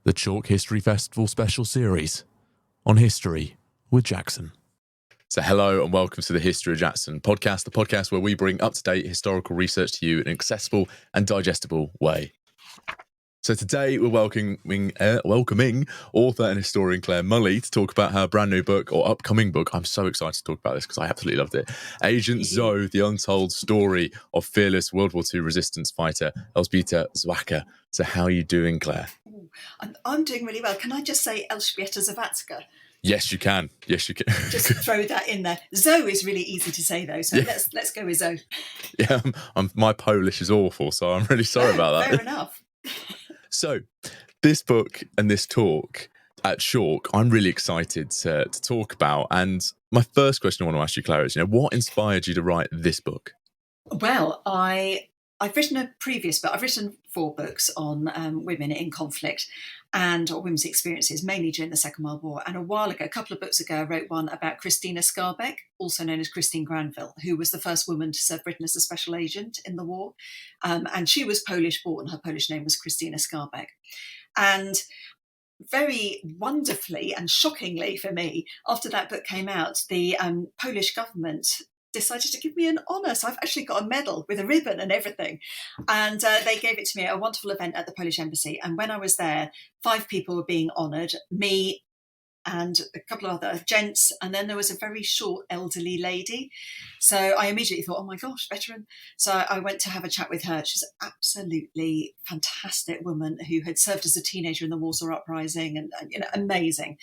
the Chalke History Festival special series on history with Jackson. So hello and welcome to the History of Jackson podcast, the podcast where we bring up-to-date historical research to you in an accessible and digestible way. So today we're welcoming author and historian Clare Mulley to talk about her brand new book, or upcoming book. I'm so excited to talk about this because I absolutely loved it. Agent Zoe, the untold story of fearless World War II resistance fighter Elzbieta Zawacka. So how are you doing, Clare? I'm doing really well. Can I just say Elzbieta Zawacka? Yes, you can. Yes, you can. Just throw that in there. Zoe is really easy to say, though, so yeah. let's go with Zoe. Yeah, my Polish is awful, so I'm really sorry about that. Fair enough. So, this book and this talk at Chalke, I'm really excited to talk about. And my first question I want to ask you, Clare, is, what inspired you to write this book? Well, I've written a previous book. I've written 4 books on women in conflict and women's experiences, mainly during the Second World War. And a couple of books ago, I wrote one about Christina Skarbek, also known as Christine Granville, who was the first woman to serve Britain as a special agent in the war. And she was Polish born. Her Polish name was Christina Skarbek. And very wonderfully and shockingly for me, after that book came out, the Polish government decided to give me an honour. So I've actually got a medal with a ribbon and everything. And they gave it to me at a wonderful event at the Polish Embassy. And when I was there, 5 people were being honoured, me and a couple of other gents, and then there was a very short elderly lady. So I immediately thought, oh my gosh, veteran. So I went to have a chat with her. She's an absolutely fantastic woman who had served as a teenager in the Warsaw Uprising, and amazing.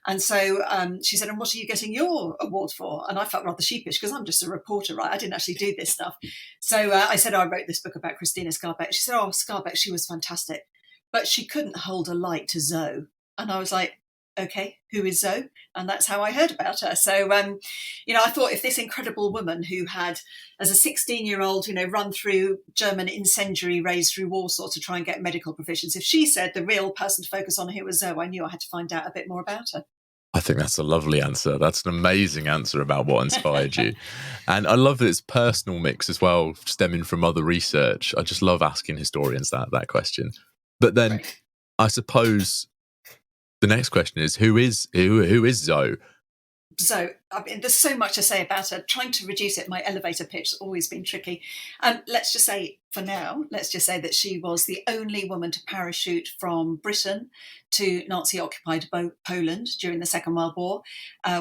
And so she said, and what are you getting your award for? And I felt rather sheepish because I'm just a reporter, right? I didn't actually do this stuff. So I said, I wrote this book about Christina Skarbek. She said, oh, Skarbek, she was fantastic, but she couldn't hold a light to Zoe. And I was like, okay, who is Zoe? And that's how I heard about her. So, I thought if this incredible woman who had, as a 16-year-old, run through German incendiary raids through Warsaw to try and get medical provisions, if she said the real person to focus on here was Zoe, I knew I had to find out a bit more about her. I think that's a lovely answer. That's an amazing answer about what inspired you. And I love that it's personal mix as well, stemming from other research. I just love asking historians that question. But then right. I suppose the next question is, who is Zoe? So, there's so much to say about her. Trying to reduce it, my elevator pitch has always been tricky. Let's just say that she was the only woman to parachute from Britain to Nazi-occupied Poland during the Second World War,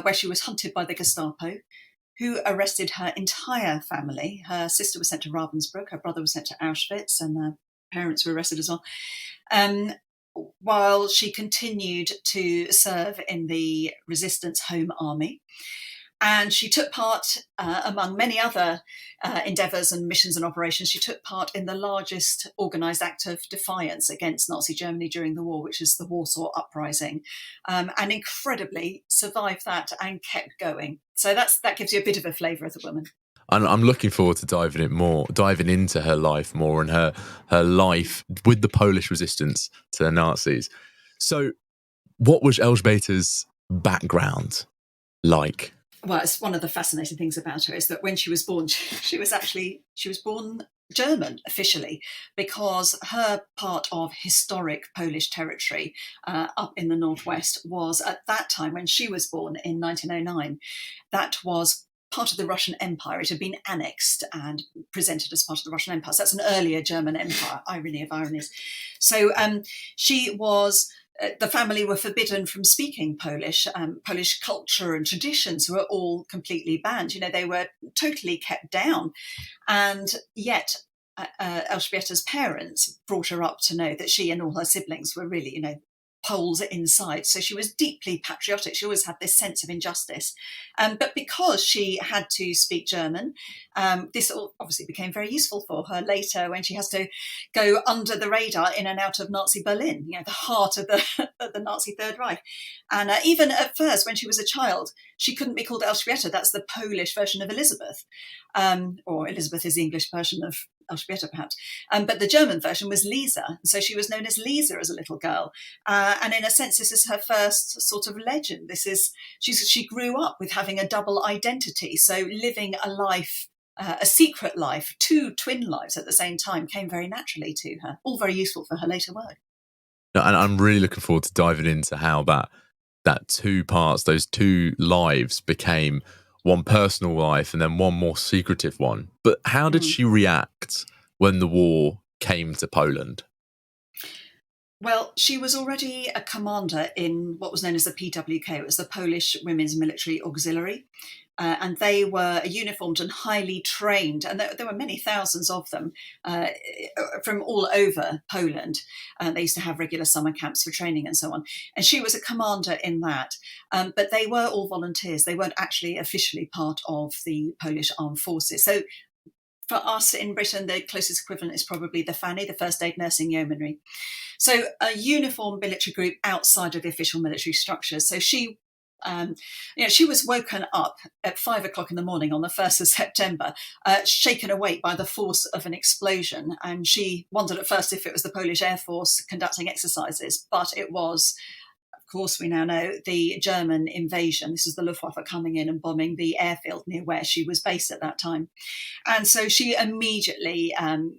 where she was hunted by the Gestapo, who arrested her entire family. Her sister was sent to Ravensbrück, her brother was sent to Auschwitz, and her parents were arrested as well. While she continued to serve in the Resistance Home Army. And she took part, among many other endeavours and missions and operations, she took part in the largest organised act of defiance against Nazi Germany during the war, which is the Warsaw Uprising, and incredibly survived that and kept going. So that gives you a bit of a flavour of the woman. And I'm looking forward to diving into her life more and her life with the Polish resistance to the Nazis. So what was Elzbieta's background like? Well, it's one of the fascinating things about her is that when she was born, she was born German officially, because her part of historic Polish territory up in the northwest was, at that time when she was born in 1909, that was part of the Russian Empire. It had been annexed and presented as part of the Russian Empire. So that's an earlier German empire, irony of ironies. So the family were forbidden from speaking Polish. Polish culture and traditions were all completely banned. They were totally kept down. And yet Elzbieta's parents brought her up to know that she and all her siblings were really, Poles inside. So she was deeply patriotic. She always had this sense of injustice. But because she had to speak German, this obviously became very useful for her later when she has to go under the radar in and out of Nazi Berlin, the heart of the Nazi Third Reich. And even at first, when she was a child, she couldn't be called Elzbieta. That's the Polish version of Elizabeth. Or Elizabeth is the English version of Elzbieta, perhaps. But the German version was Lisa. So she was known as Lisa as a little girl. And in a sense, this is her first sort of legend. She grew up with having a double identity. So living a life, a secret life, 2 twin lives at the same time came very naturally to her, all very useful for her later work. No, and I'm really looking forward to diving into how that two parts, those two lives became one personal life and then one more secretive one. But how did Mm. she react when the war came to Poland? Well, she was already a commander in what was known as the PWK. It was the Polish Women's Military Auxiliary. And they were uniformed and highly trained, and there were many thousands of them from all over Poland. They used to have regular summer camps for training and so on. And she was a commander in that. But they were all volunteers. They weren't actually officially part of the Polish armed forces. So for us in Britain, the closest equivalent is probably the FANY, the First Aid Nursing Yeomanry. So a uniformed military group outside of the official military structures. So she she was woken up at 5 o'clock in the morning on the 1st of September, shaken awake by the force of an explosion. And she wondered at first if it was the Polish Air Force conducting exercises, but it was, of course, we now know, the German invasion. This is the Luftwaffe coming in and bombing the airfield near where she was based at that time. And so she immediately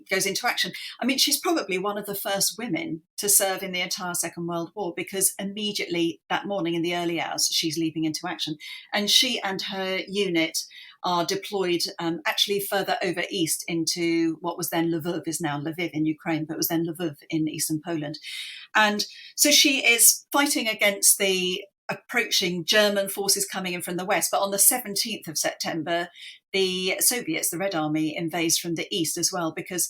goes into action. I mean, she's probably one of the first women to serve in the entire Second World War, because immediately that morning in the early hours, she's leaping into action. And she and her unit are deployed actually further over east into what was then Lviv, is now Lviv in Ukraine, but was then Lviv in eastern Poland. And so she is fighting against the approaching German forces coming in from the west. But on the 17th of September, the Soviets, the Red Army, invades from the east as well, because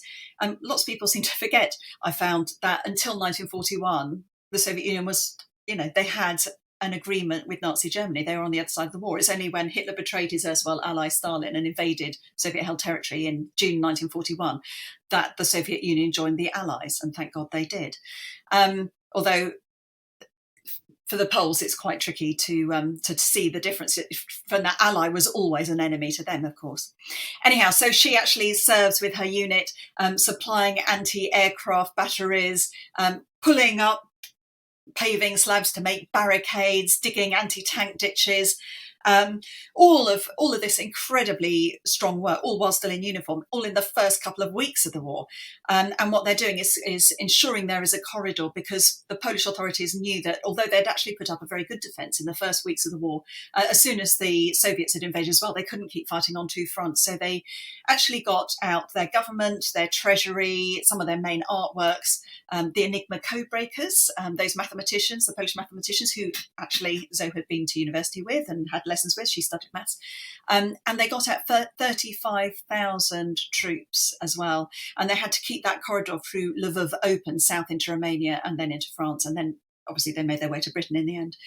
lots of people seem to forget, I found, that until 1941, the Soviet Union was, they had an agreement with Nazi Germany. They were on the other side of the war. It's only when Hitler betrayed his erstwhile ally Stalin and invaded Soviet-held territory in June 1941 that the Soviet Union joined the Allies, and thank God they did. Although for the Poles, it's quite tricky to see the difference. From the ally was always an enemy to them, of course. Anyhow, so she actually serves with her unit, supplying anti-aircraft batteries, pulling up paving slabs to make barricades, digging anti-tank ditches, all of this incredibly strong work, all while still in uniform, all in the first couple of weeks of the war. And what they're doing is ensuring there is a corridor, because the Polish authorities knew that although they'd actually put up a very good defence in the first weeks of the war, as soon as the Soviets had invaded as well, they couldn't keep fighting on two fronts. So they actually got out their government, their treasury, some of their main artworks, the Enigma codebreakers, those mathematicians, the Polish mathematicians who actually Zoe had been to university with and had lessons with. She studied maths. And they got out 35,000 troops as well. And they had to keep that corridor through Lviv open, south into Romania and then into France. And then obviously they made their way to Britain in the end.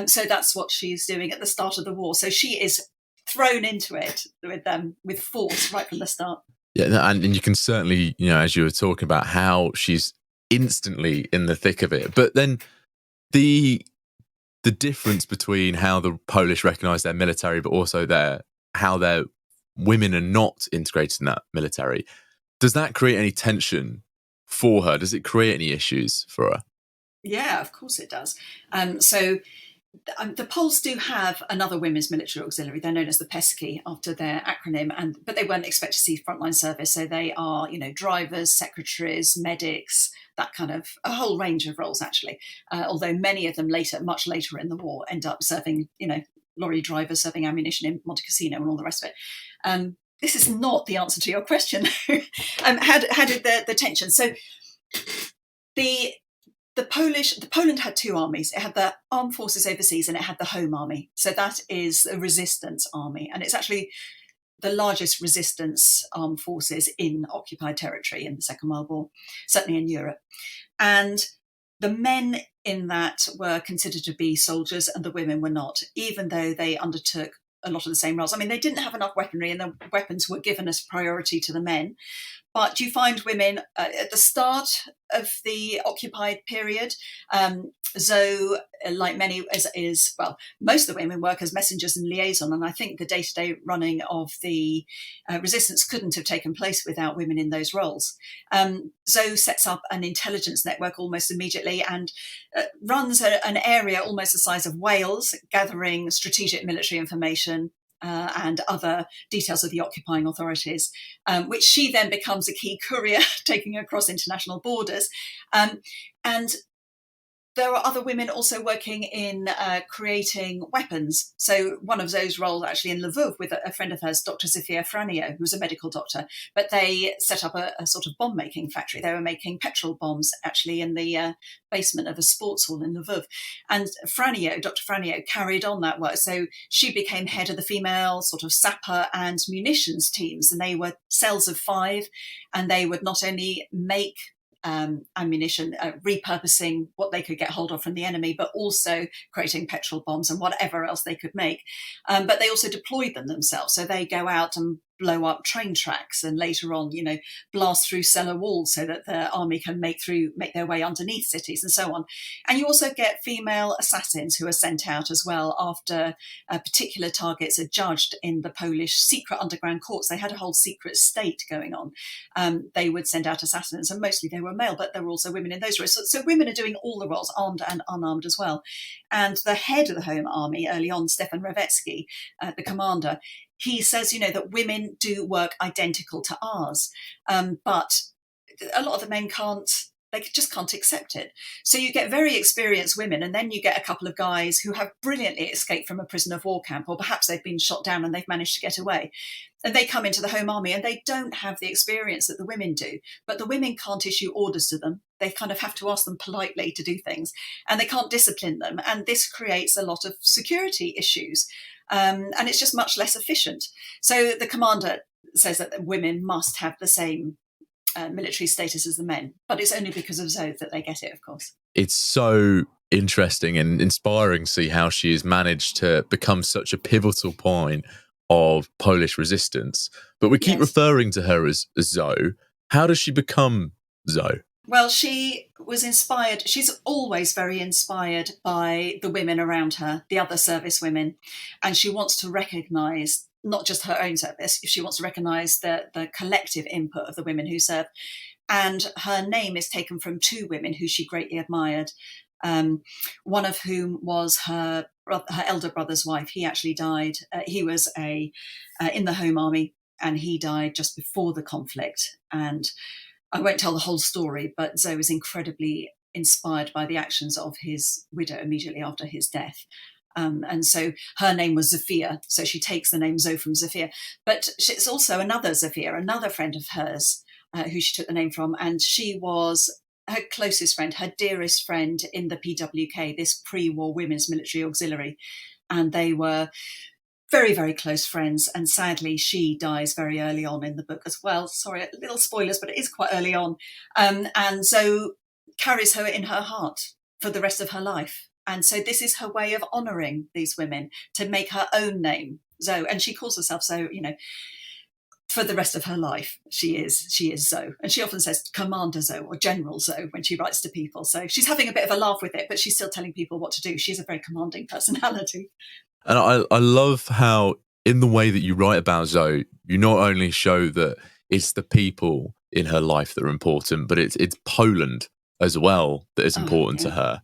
So that's what she's doing at the start of the war. So she is thrown into it with force right from the start. Yeah, and you can certainly, as you were talking about, how she's instantly in the thick of it. But then the difference between how the Polish recognise their military, but also how their women are not integrated in that military, does that create any tension for her? Does it create any issues for her? Yeah, of course it does. So the Poles do have another women's military auxiliary. They're known as the Peski after their acronym, but they weren't expected to see frontline service. So they are, drivers, secretaries, medics, that kind of a whole range of roles actually. Although many of them much later in the war, end up serving, lorry drivers, serving ammunition in Monte Cassino and all the rest of it. This is not the answer to your question. How did the tension? So Poland had two armies. It had the armed forces overseas and it had the home army. So that is a resistance army. And it's actually the largest resistance armed forces in occupied territory in the Second World War, certainly in Europe. And the men in that were considered to be soldiers and the women were not, even though they undertook a lot of the same roles. I mean, they didn't have enough weaponry and the weapons were given as priority to the men. But you find women at the start of the occupied period. Zoe, like many, most of the women work as messengers and liaison. And I think the day-to-day running of the resistance couldn't have taken place without women in those roles. Zoe sets up an intelligence network almost immediately and runs an area almost the size of Wales, gathering strategic military information and other details of the occupying authorities, which she then becomes a key courier taking across international borders. And there are other women also working in creating weapons. So one of those roles actually in Lviv with a friend of hers, Dr. Zofia Franio, who was a medical doctor, but they set up a sort of bomb making factory. They were making petrol bombs actually in the basement of a sports hall in Lviv. And Dr. Franio carried on that work. So she became head of the female sort of sapper and munitions teams. And they were cells of 5, and they would not only make ammunition, repurposing what they could get hold of from the enemy, but also creating petrol bombs and whatever else they could make. But they also deployed them themselves. So they go out and blow up train tracks and later on, blast through cellar walls so that the army can make their way underneath cities and so on. And you also get female assassins who are sent out as well after particular targets are judged in the Polish secret underground courts. They had a whole secret state going on. They would send out assassins, and mostly they were male, but there were also women in those roles. So women are doing all the roles, armed and unarmed as well. And the head of the Home Army early on, Stefan Revetsky, the commander, he says, that women do work identical to ours, but a lot of the men just can't accept it. So you get very experienced women, and then you get a couple of guys who have brilliantly escaped from a prisoner of war camp, or perhaps they've been shot down and they've managed to get away. And they come into the Home Army and they don't have the experience that the women do, but the women can't issue orders to them. They kind of have to ask them politely to do things, and they can't discipline them. And this creates a lot of security issues. And it's just much less efficient. So the commander says that women must have the same military status as the men, but it's only because of Zoe that they get it, of course. It's so interesting and inspiring to see how she has managed to become such a pivotal point of Polish resistance. But we keep referring to her as Zoe. How does she become Zoe? Well, she was inspired. She's always very inspired by the women around her, the other service women. And she wants to recognise not just her own service, she wants to recognise the collective input of the women who serve. And her name is taken from 2 women who she greatly admired, one of whom was her elder brother's wife. He actually died. He was in the Home Army, and he died just before the conflict. And I won't tell the whole story, but Zoe was incredibly inspired by the actions of his widow immediately after his death. And so her name was Zofia, so she takes the name Zoe from Zofia. But it's also another Zofia, another friend of hers, who she took the name from, and she was her closest friend, her dearest friend in the PWK, this pre-war women's military auxiliary. And they were very, very close friends. And sadly, she dies very early on in the book as well. Sorry, little spoilers, but it is quite early on. And Zoe carries her in her heart for the rest of her life. And so this is her way of honouring these women, to make her own name, Zoe. And she calls herself Zoe, for the rest of her life. She is Zoe. And she often says Commander Zoe or General Zoe when she writes to people. So she's having a bit of a laugh with it, but she's still telling people what to do. She's a very commanding personality. And I love how in the way that you write about Zoe, you not only show that it's the people in her life that are important, but it's Poland as well that is important to her.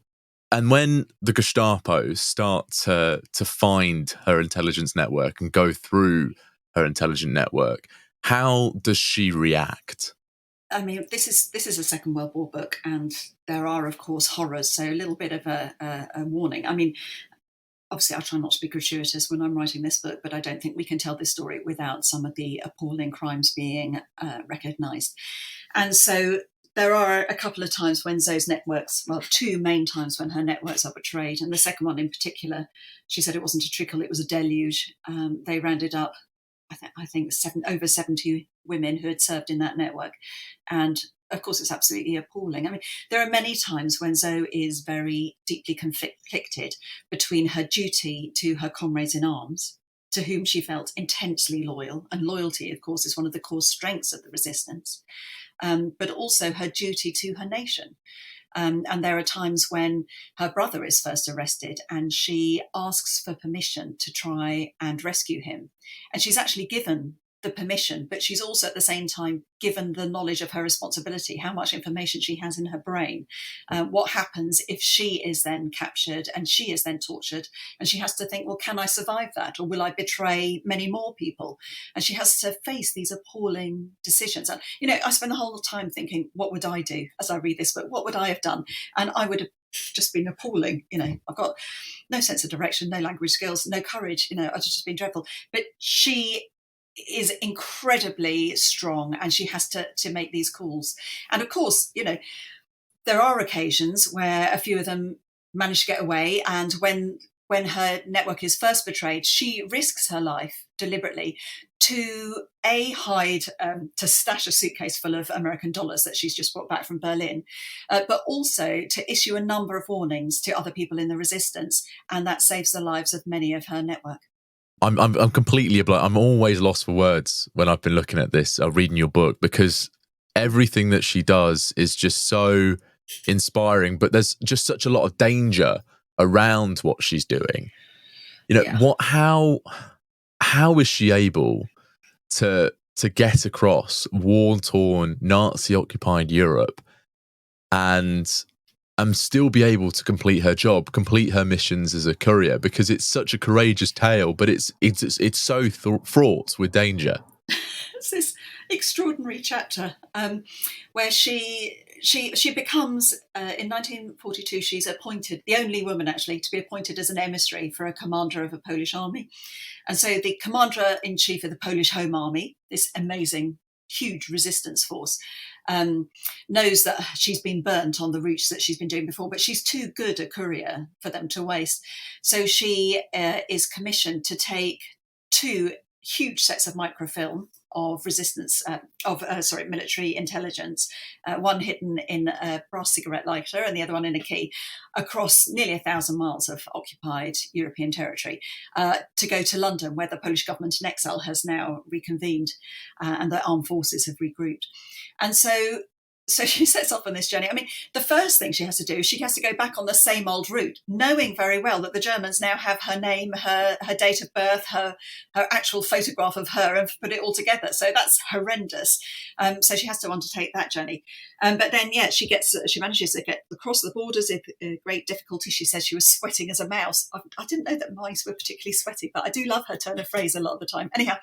And when the Gestapo start to find her intelligence network and go through her intelligence network, how does she react? I mean, this is a Second World War book, and there are, of course, horrors. So a little bit of a warning. I mean, obviously, I try not to be gratuitous when I'm writing this book, but I don't think we can tell this story without some of the appalling crimes being recognised. And so there are a couple of times when Zoe's networks, 2 main times when her networks are betrayed. And the second one in particular, she said it wasn't a trickle, it was a deluge. They rounded up, I think over 70 women who had served in that network. And of course, it's absolutely appalling. I mean, there are many times when Zoe is very deeply conflicted between her duty to her comrades in arms, to whom she felt intensely loyal. And loyalty, of course, is one of the core strengths of the resistance. But also her duty to her nation. And there are times when her brother is first arrested and she asks for permission to try and rescue him. And she's actually given the permission, but she's also at the same time given the knowledge of her responsibility, how much information she has in her brain, what happens if she is then captured and she is then tortured, and she has to think, well, can I survive that, or will I betray many more people? And she has to face these appalling decisions. And I spend the whole time thinking, what would I do as I read this book? What would I have done? And I would have just been appalling. I've got no sense of direction, no language skills, no courage. I've just been dreadful. But she is incredibly strong, and she has to make these calls. And of course, there are occasions where a few of them manage to get away, and when her network is first betrayed, she risks her life deliberately to hide, to stash a suitcase full of American dollars that she's just brought back from Berlin, but also to issue a number of warnings to other people in the resistance, and that saves the lives of many of her network. I'm completely I'm always lost for words when I've been looking at this, reading your book, because everything that she does is just so inspiring, but there's just such a lot of danger around what she's doing. How is she able to get across war-torn, Nazi-occupied Europe and still be able to complete her job, complete her missions as a courier? Because it's such a courageous tale, but it's so fraught with danger. It's this extraordinary chapter where she becomes, in 1942, she's appointed, the only woman actually to be appointed as an emissary for a commander of a Polish army. And so the commander-in-chief of the Polish Home Army, this amazing, huge resistance force, knows that she's been burnt on the routes that she's been doing before, but she's too good a courier for them to waste. So she is commissioned to take 2 huge sets of microfilm of resistance, military intelligence, one hidden in a brass cigarette lighter and the other one in a key, across nearly 1,000 miles of occupied European territory, to go to London, where the Polish government in exile has now reconvened, and the armed forces have regrouped. And so she sets off on this journey. I mean, the first thing she has to do is she has to go back on the same old route, knowing very well that the Germans now have her name, her date of birth, her actual photograph of her, and put it all together. So that's horrendous. So she has to undertake that journey. But then, she manages to get across the borders with great difficulty. She says she was sweating as a mouse. I didn't know that mice were particularly sweaty, but I do love her turn of phrase a lot of the time. Anyhow,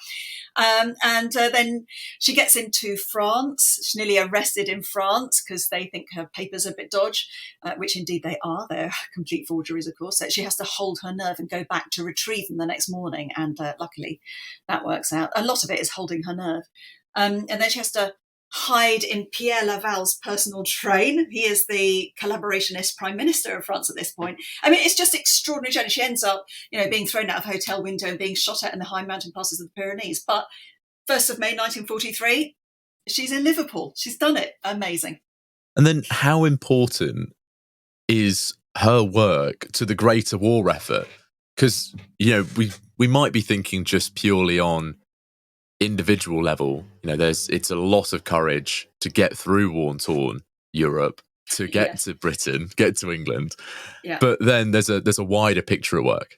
then she gets into France. She's nearly arrested in France because they think her papers are a bit dodge, which indeed they are. They're complete forgeries, of course. So she has to hold her nerve and go back to retrieve them the next morning. And luckily that works out. A lot of it is holding her nerve. And then she has to hide in Pierre Laval's personal train. He is the collaborationist prime minister of France at this point. I mean, it's just extraordinary journey. She ends up, being thrown out of a hotel window and being shot at in the high mountain passes of the Pyrenees. But 1st of May 1943, she's in Liverpool. She's done it. Amazing. And then how important is her work to the greater war effort? Because, we might be thinking just purely on individual level. It's a lot of courage to get through war-torn Europe, to get to Britain, get to England. Yeah. But then there's a wider picture at work.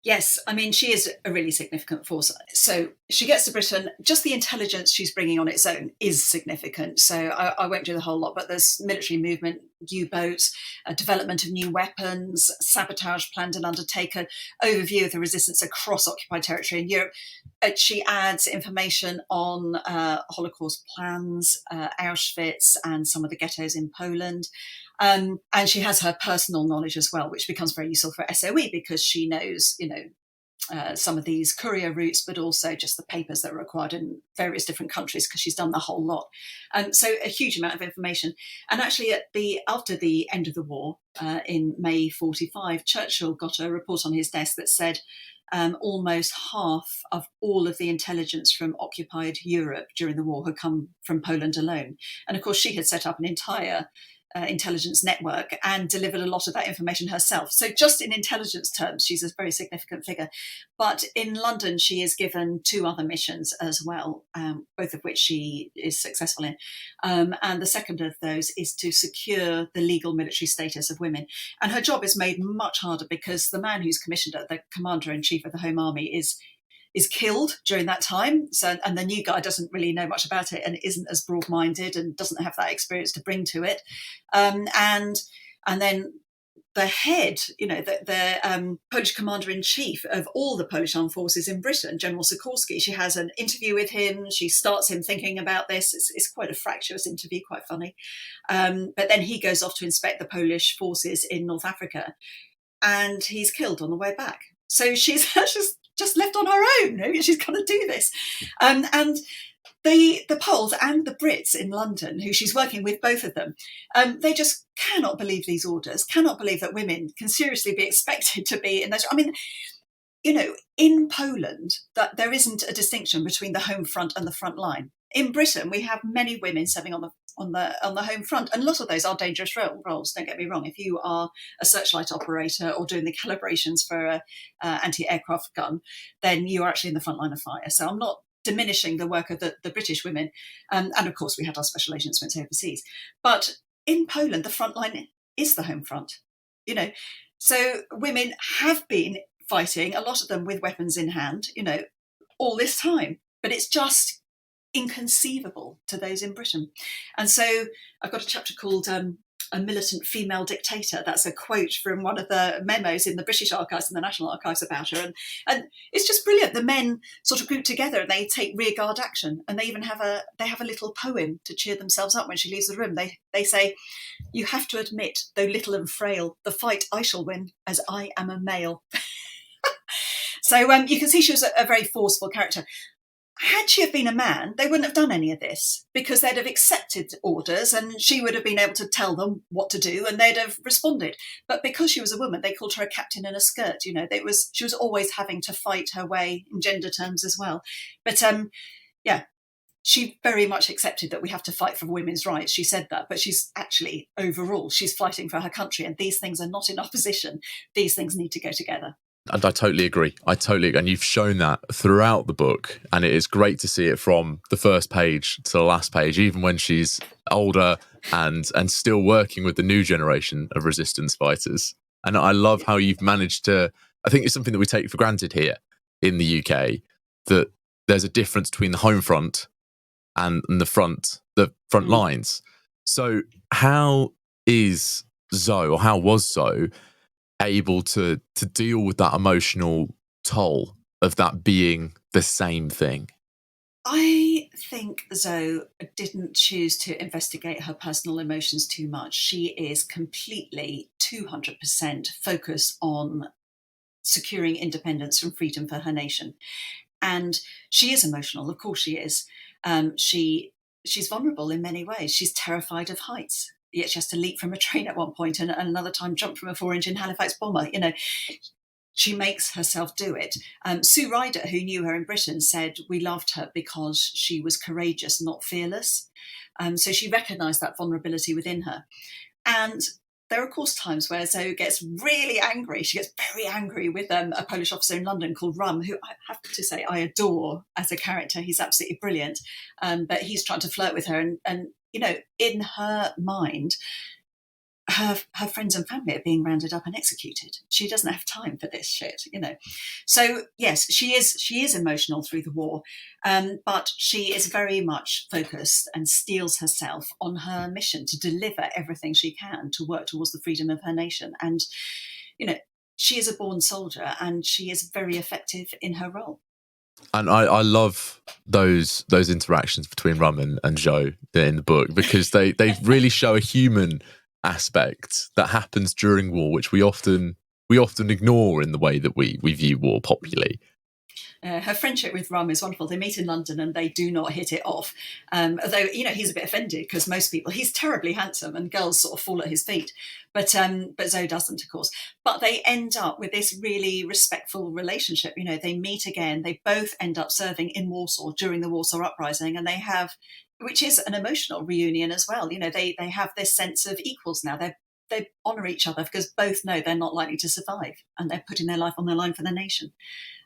Yes, I mean, she is a really significant force. So she gets to Britain, just the intelligence she's bringing on its own is significant. So I won't do the whole lot, but there's military movement, U-boats, development of new weapons, sabotage planned and undertaken, overview of the resistance across occupied territory in Europe. She adds information on Holocaust plans, Auschwitz and some of the ghettos in Poland. And she has her personal knowledge as well, which becomes very useful for SOE because she knows, some of these courier routes, but also just the papers that are required in various different countries because she's done the whole lot. So a huge amount of information. And actually, after the end of the war, in May 1945, Churchill got a report on his desk that said almost half of all of the intelligence from occupied Europe during the war had come from Poland alone. And of course, she had set up an entire intelligence network and delivered a lot of that information herself. So just in intelligence terms, she's a very significant figure. But in London, she is given 2 other missions as well, both of which she is successful in. And the second of those is to secure the legal military status of women. And her job is made much harder because the man who's commissioned her, the commander-in-chief of the Home Army, is killed during that time. So, and the new guy doesn't really know much about it and isn't as broad-minded and doesn't have that experience to bring to it. And then the head, the Polish commander-in-chief of all the Polish armed forces in Britain, General Sikorski. She has an interview with him. She starts him thinking about this. It's quite a fractious interview, quite funny. But then he goes off to inspect the Polish forces in North Africa, and he's killed on the way back. So she's just left on her own. She's got to do this. And the Poles and the Brits in London, who she's working with, both of them, they just cannot believe these orders, cannot believe that women can seriously be expected to be in those. I mean, in Poland, that there isn't a distinction between the home front and the front line. In Britain, we have many women serving on the home front, and a lot of those are dangerous roles. Don't get me wrong. If you are a searchlight operator or doing the calibrations for a anti-aircraft gun, then you are actually in the front line of fire. So I'm not diminishing the work of the British women. And of course, we had our special agents went overseas. But in Poland, the front line is the home front. So women have been fighting, a lot of them with weapons in hand, all this time. But it's just inconceivable to those in Britain. And so I've got a chapter called A Militant Female Dictator. That's a quote from one of the memos in the British Archives and the National Archives about her. And it's just brilliant. The men sort of group together and they take rearguard action. And they even have a little poem to cheer themselves up when she leaves the room. They say, "You have to admit, though little and frail, the fight I shall win, as I am a male." So you can see she was a very forceful character. Had she have been a man, they wouldn't have done any of this, because they'd have accepted orders and she would have been able to tell them what to do and they'd have responded. But because she was a woman, they called her a captain in a skirt. She was always having to fight her way in gender terms as well. But she very much accepted that we have to fight for women's rights. She said that, but she's actually, overall, she's fighting for her country, and these things are not in opposition. These things need to go together. And I totally agree. And you've shown that throughout the book, and it is great to see it from the first page to the last page, even when she's older and still working with the new generation of resistance fighters. And I love how you've managed to, I think it's something that we take for granted here in the UK, that there's a difference between the home front and the front lines. So how is Zoe, or how was Zoe, able to deal with that emotional toll of that being the same thing? I think Zoe didn't choose to investigate her personal emotions too much. She is completely 200% focused on securing independence and freedom for her nation. And she is emotional, of course she is. She's vulnerable in many ways. She's terrified of heights. Yet she has to leap from a train at one point and another time jump from a 4-engine Halifax bomber. She makes herself do it. Sue Ryder, who knew her in Britain, said we loved her because she was courageous, not fearless. So she recognised that vulnerability within her. And there are, of course, times where Zoe gets really angry. She gets very angry with a Polish officer in London called Rum, who I have to say I adore as a character. He's absolutely brilliant. But he's trying to flirt with her, and in her mind, her friends and family are being rounded up and executed. She doesn't have time for this shit, So yes, she is emotional through the war, but she is very much focused and steels herself on her mission to deliver everything she can to work towards the freedom of her nation. And she is a born soldier, and she is very effective in her role. And I love those interactions between Rum and Joe in the book, because they really show a human aspect that happens during war, which we often ignore in the way that we view war popularly. Her friendship with Rum is wonderful. They meet in London and they do not hit it off. Although, he's a bit offended because he's terribly handsome and girls sort of fall at his feet. But Zoe doesn't, of course. But they end up with this really respectful relationship. They meet again. They both end up serving in Warsaw during the Warsaw Uprising, and they have, which is an emotional reunion as well. They have this sense of equals now. They honour each other because both know they're not likely to survive, and they're putting their life on the line for the nation.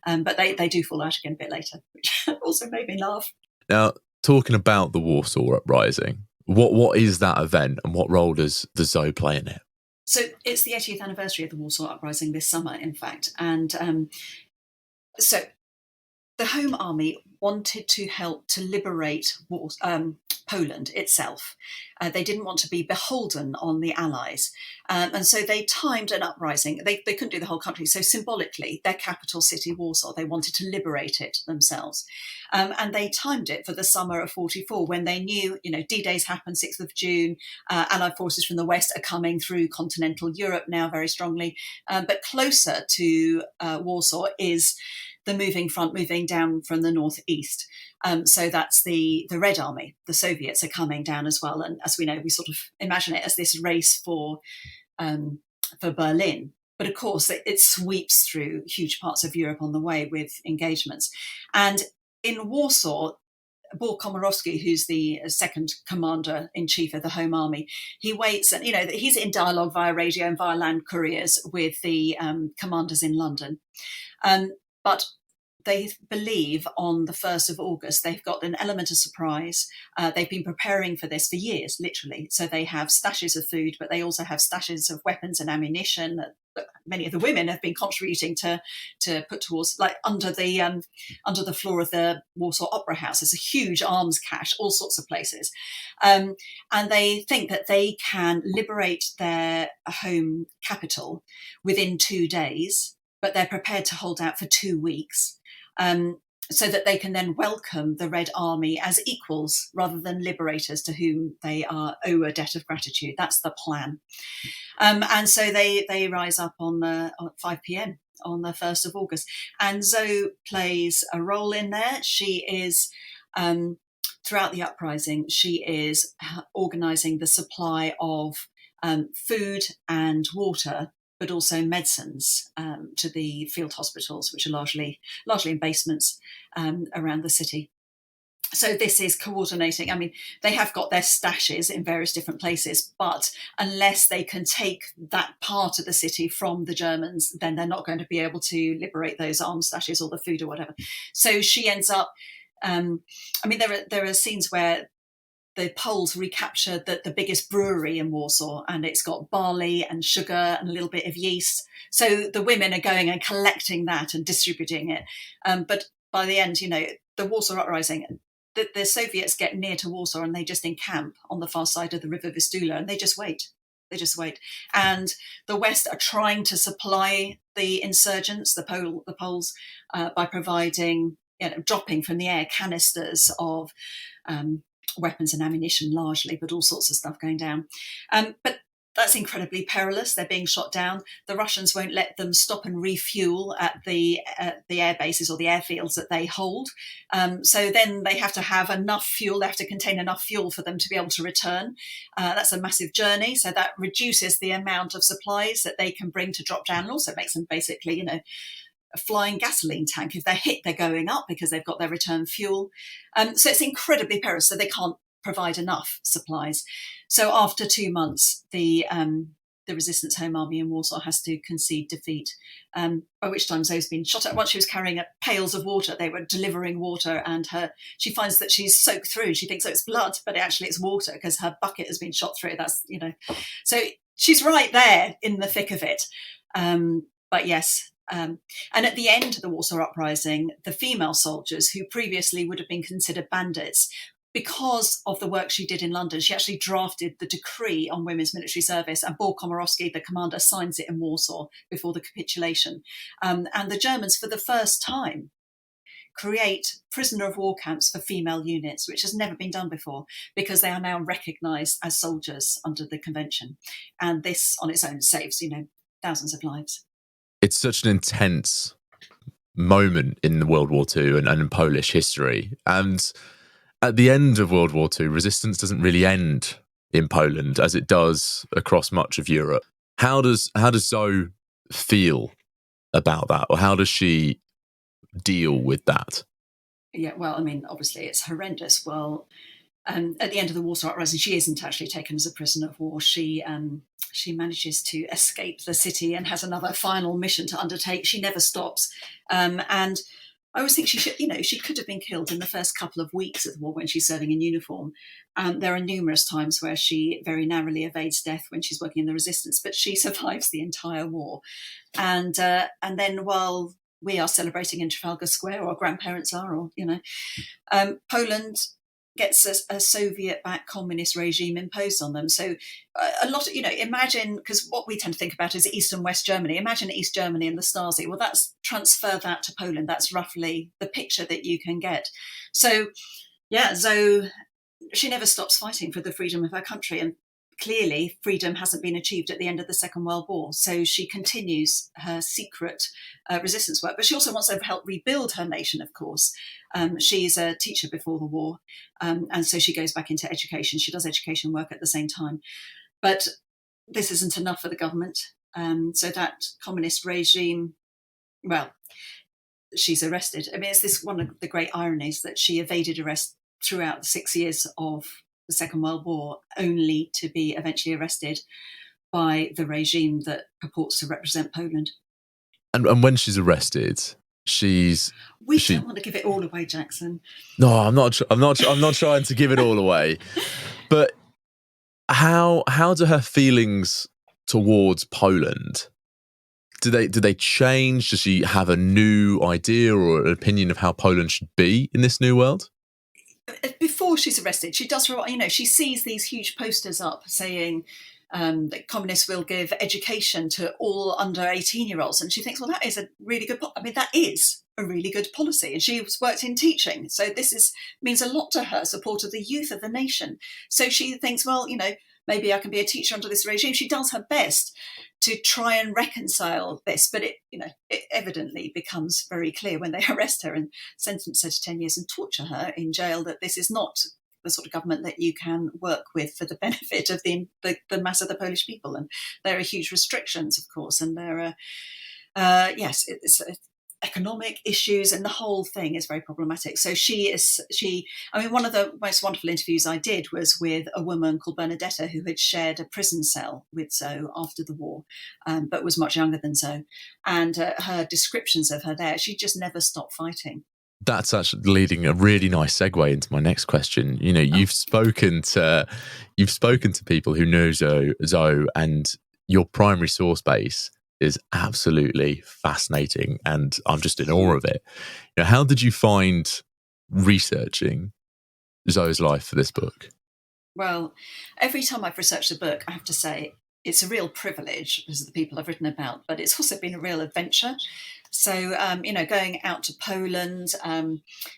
But they do fall out again a bit later, which also made me laugh. Now, talking about the Warsaw Uprising, what is that event, and what role does Zoe play in it? So it's the 80th anniversary of the Warsaw Uprising this summer, in fact. And so the Home Army wanted to help to liberate Poland itself. They didn't want to be beholden on the Allies. And so they timed an uprising. They couldn't do the whole country. So symbolically, their capital city, Warsaw, they wanted to liberate it themselves. And they timed it for the summer of 44 when they knew, D-Days happened 6th of June. Allied forces from the West are coming through continental Europe now very strongly. But closer to Warsaw is the moving front moving down from the northeast. So that's the Red Army. The Soviets are coming down as well. And as we know, we sort of imagine it as this race for Berlin. But of course, it sweeps through huge parts of Europe on the way with engagements. And in Warsaw, Komorowski, who's the second commander-in-chief of the Home Army, he waits, and he's in dialogue via radio and via land couriers with the commanders in London. But they believe on the 1st of August, they've got an element of surprise. They've been preparing for this for years, literally. So they have stashes of food, but they also have stashes of weapons and ammunition that many of the women have been contributing to put towards, like under the floor of the Warsaw Opera House. There's a huge arms cache, all sorts of places. And they think that they can liberate their home capital within 2 days, but they're prepared to hold out for 2 weeks. So that they can then welcome the Red Army as equals rather than liberators to whom they owe a debt of gratitude. That's the plan. And so they rise up on 5 p.m. on the 1st of August. And Zoe plays a role in there. She is, throughout the uprising, she is organising the supply of food and water, but also medicines to the field hospitals, which are largely in basements around the city. So this is coordinating. I mean, they have got their stashes in various different places, but unless they can take that part of the city from the Germans, then they're not going to be able to liberate those arms stashes or the food or whatever. So she ends up, there are scenes where the Poles recapture the biggest brewery in Warsaw, and it's got barley and sugar and a little bit of yeast. So the women are going and collecting that and distributing it. But by the end, the Warsaw Uprising, the Soviets get near to Warsaw and they just encamp on the far side of the River Vistula, and they just wait. And the West are trying to supply the insurgents, the Poles, by providing, dropping from the air canisters of weapons and ammunition largely, but all sorts of stuff going down. But that's incredibly perilous. They're being shot down. The Russians won't let them stop and refuel at the air bases or the airfields that they hold. So then they have to have enough fuel. They have to contain enough fuel for them to be able to return. That's a massive journey. So that reduces the amount of supplies that they can bring to drop down, and also makes them basically, a flying gasoline tank. If they're hit, they're going up because they've got their return fuel. So it's incredibly perilous. So they can't provide enough supplies. So after 2 months, the Resistance Home Army in Warsaw has to concede defeat, by which time Zoe's been shot at. Once she was carrying pails of water, they were delivering water, and she finds that she's soaked through. She thinks, it's blood, but actually it's water because her bucket has been shot through. That's, so she's right there in the thick of it. But yes. And at the end of the Warsaw Uprising, the female soldiers who previously would have been considered bandits, because of the work she did in London, she actually drafted the decree on women's military service, and Komorowski, the commander, signs it in Warsaw before the capitulation. And the Germans, for the first time, create prisoner of war camps for female units, which has never been done before, because they are now recognised as soldiers under the convention. And this on its own saves, thousands of lives. It's such an intense moment in World War II and in Polish history. And at the end of World War II, resistance doesn't really end in Poland as it does across much of Europe. How does Zoe feel about that, or how does she deal with that? Yeah, well, obviously it's horrendous. Well, at the end of the Warsaw Uprising, she isn't actually taken as a prisoner of war. She manages to escape the city and has another final mission to undertake. She never stops. And I always think she could have been killed in the first couple of weeks of the war when she's serving in uniform. There are numerous times where she very narrowly evades death when she's working in the resistance, but she survives the entire war. And then while we are celebrating in Trafalgar Square, or our grandparents are, or, Poland gets a Soviet-backed communist regime imposed on them. So a lot of, imagine, because what we tend to think about is East and West Germany. Imagine East Germany and the Stasi. Well, transfer that to Poland. That's roughly the picture that you can get. So, yeah, Zoe, she never stops fighting for the freedom of her country. And clearly, freedom hasn't been achieved at the end of the Second World War. So she continues her secret resistance work. But she also wants to help rebuild her nation, of course. She's a teacher before the war. And so she goes back into education. She does education work at the same time. But this isn't enough for the government. So that communist regime, well, she's arrested. I mean, it's this one of the great ironies that she evaded arrest throughout the 6 years of the Second World War, only to be eventually arrested by the regime that purports to represent Poland. And when she's arrested, she don't want to give it all away, Jackson. No, I'm not trying to give it all away. But how do her feelings towards Poland, do they change? Does she have a new idea or an opinion of how Poland should be in this new world? Before she's arrested, she does, she sees these huge posters up saying that communists will give education to all under 18-year-olds. And she thinks, well, that is a really good, that is a really good policy. And she worked in teaching. So this means a lot to her, support of the youth of the nation. So she thinks, well, maybe I can be a teacher under this regime. She does her best to try and reconcile this, but it evidently becomes very clear when they arrest her and sentence her to 10 years and torture her in jail that this is not the sort of government that you can work with for the benefit of the mass of the Polish people. And there are huge restrictions, of course, and there are, it's economic issues, and the whole thing is very problematic. So one of the most wonderful interviews I did was with a woman called Bernadetta, who had shared a prison cell with Zoe after the war, but was much younger than Zoe. And her descriptions of her there, she just never stopped fighting. That's actually leading a really nice segue into my next question. You've spoken to people who know Zoe, and your primary source base is absolutely fascinating, and I'm just in awe of it. How did you find researching Zoe's life for this book? Well, every time I've researched a book, I have to say it's a real privilege because of the people I've written about, but it's also been a real adventure. So, going out to Poland,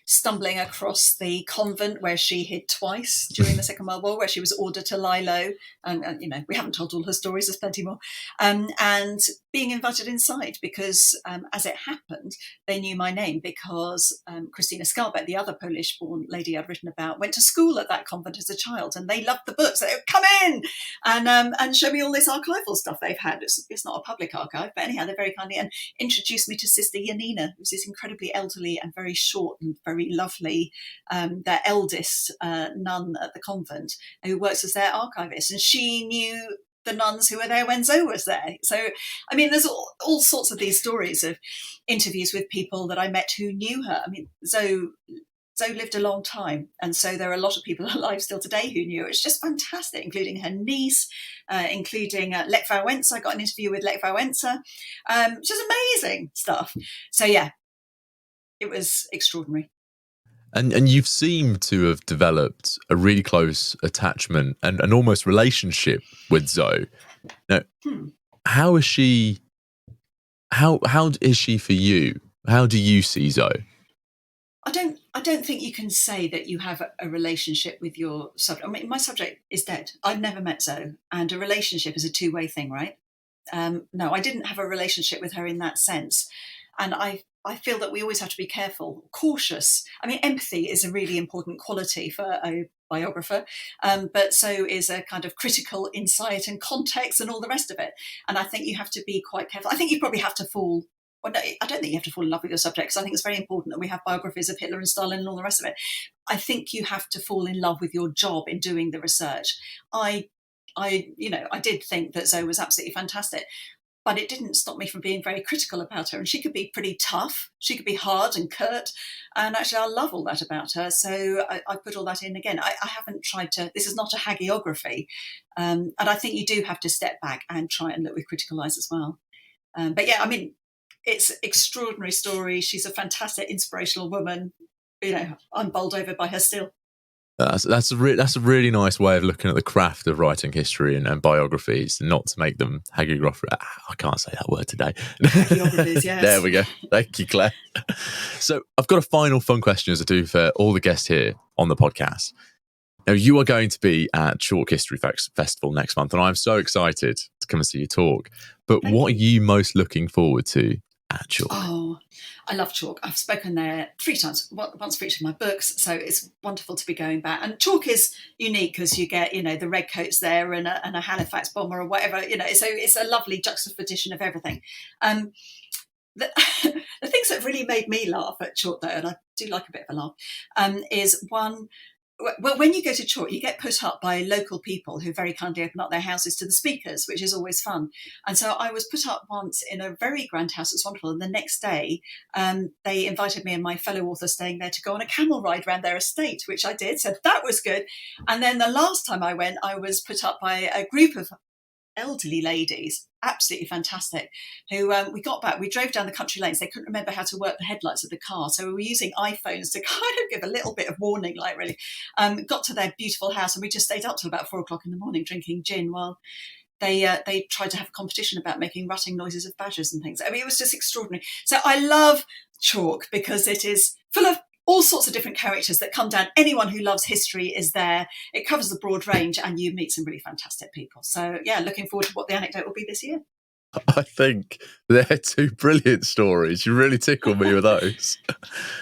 stumbling across the convent where she hid twice during the Second World War, where she was ordered to lie low. And we haven't told all her stories, there's plenty more. And being invited inside because, as it happened, they knew my name because Christina Skarbek, the other Polish-born lady I'd written about, went to school at that convent as a child, and they loved the books. They would come in and show me all this archival stuff they've had. It's not a public archive, but anyhow, they're very kindly and introduced me to Sister Janina, who's this incredibly elderly and very short and very lovely, their eldest nun at the convent, who works as their archivist. And she knew the nuns who were there when Zoe was there. So, there's all sorts of these stories of interviews with people that I met who knew her. Zoe lived a long time, and so there are a lot of people alive still today who knew her. It's just fantastic, including her niece, including Lech Wałęsa. I got an interview with Lech Wałęsa. Just amazing stuff. So yeah, it was extraordinary. And you've seemed to have developed a really close attachment and an almost relationship with Zoe. Now, how is she? How is she for you? How do you see Zoe? I don't think you can say that you have a relationship with your subject. My subject is dead. I've never met Zoe, and a relationship is a two-way thing, right? No, I didn't have a relationship with her in that sense. And I feel that we always have to be careful, cautious. Empathy is a really important quality for a biographer, but so is a kind of critical insight and context and all the rest of it. And I think you have to be quite careful. I think you probably have to fall. Well, no, I don't think you have to fall in love with your subject, because I think it's very important that we have biographies of Hitler and Stalin and all the rest of it. I think you have to fall in love with your job in doing the research. I did think that Zoe was absolutely fantastic, but it didn't stop me from being very critical about her. And she could be pretty tough. She could be hard and curt. And actually, I love all that about her. So I put all that in again. I haven't tried to, this is not a hagiography. And I think you do have to step back and try and look with critical eyes as well. But yeah, it's an extraordinary story. She's a fantastic, inspirational woman. I'm bowled over by her still. That's a really nice way of looking at the craft of writing history and biographies, not to make them hagiography. I can't say that word today. Hagiographies, yes. There we go. Thank you, Claire. So I've got a final fun question, as I do for all the guests here on the podcast. Now, you are going to be at Chalke History Festival next month, and I'm so excited to come and see you talk. But what are you most looking forward to at Chalke? Oh, I love Chalke. I've spoken there 3 times, once for each of my books, so it's wonderful to be going back. And Chalke is unique because you get, the red coats there and a Halifax bomber or whatever, so it's a lovely juxtaposition of everything. The things that really made me laugh at Chalke, though, and I do like a bit of a laugh, is one. Well, when you go to Chalke, you get put up by local people who very kindly open up their houses to the speakers, which is always fun. And so I was put up once in a very grand house. It's wonderful. And the next day, they invited me and my fellow author staying there to go on a camel ride around their estate, which I did. So that was good. And then the last time I went, I was put up by a group of elderly ladies, absolutely fantastic, who we got back, we drove down the country lanes, they couldn't remember how to work the headlights of the car, so we were using iPhones to kind of give a little bit of warning, really. Got to their beautiful house and we just stayed up till about 4 o'clock in the morning drinking gin while they tried to have a competition about making rutting noises of badgers and things. I mean, it was just extraordinary. So I love Chalke because it is full of all sorts of different characters that come down. Anyone who loves history is there. It covers the broad range and you meet some really fantastic people. So, yeah, looking forward to what the anecdote will be this year. I think they're 2 brilliant stories. You really tickle me with those.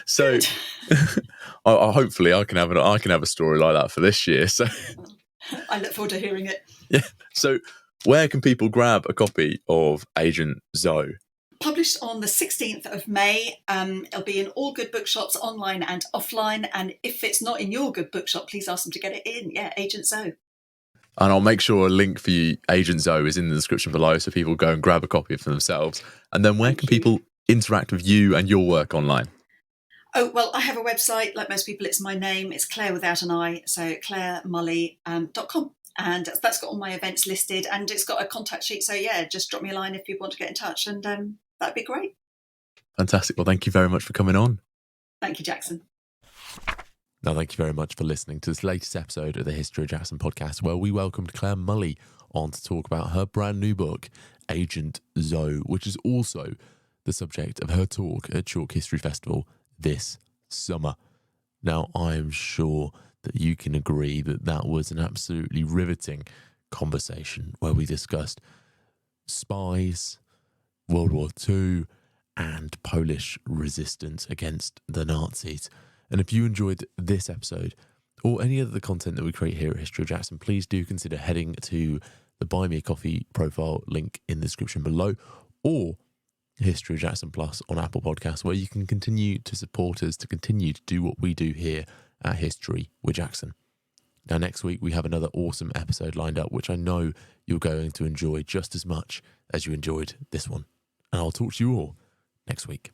So hopefully I can have a story like that for this year. So I look forward to hearing it. Yeah. So where can people grab a copy of Agent Zoe? Published on the 16th of May. It'll be in all good bookshops, online and offline. And if it's not in your good bookshop, please ask them to get it in. Yeah, Agent Zoe. And I'll make sure a link for you, Agent Zoe, is in the description below so people go and grab a copy for themselves. And then where can people interact with you and your work online? Oh, well, I have a website. Like most people, it's my name. It's Clare without an I. So claremulley.com. And that's got all my events listed and it's got a contact sheet. So, yeah, just drop me a line if you want to get in touch. And that'd be great. Fantastic. Well, thank you very much for coming on. Thank you, Jackson. Now, thank you very much for listening to this latest episode of the History of Jackson podcast, where we welcomed Clare Mulley on to talk about her brand new book, Agent Zoe, which is also the subject of her talk at Chalke History Festival this summer. Now, I am sure that you can agree that that was an absolutely riveting conversation where we discussed spies, World War II, and Polish resistance against the Nazis. And if you enjoyed this episode or any of the content that we create here at History of Jackson, please do consider heading to the Buy Me a Coffee profile link in the description below, or History of Jackson Plus on Apple Podcasts, where you can continue to support us to continue to do what we do here at History with Jackson. Now, next week, we have another awesome episode lined up, which I know you're going to enjoy just as much as you enjoyed this one. And I'll talk to you all next week.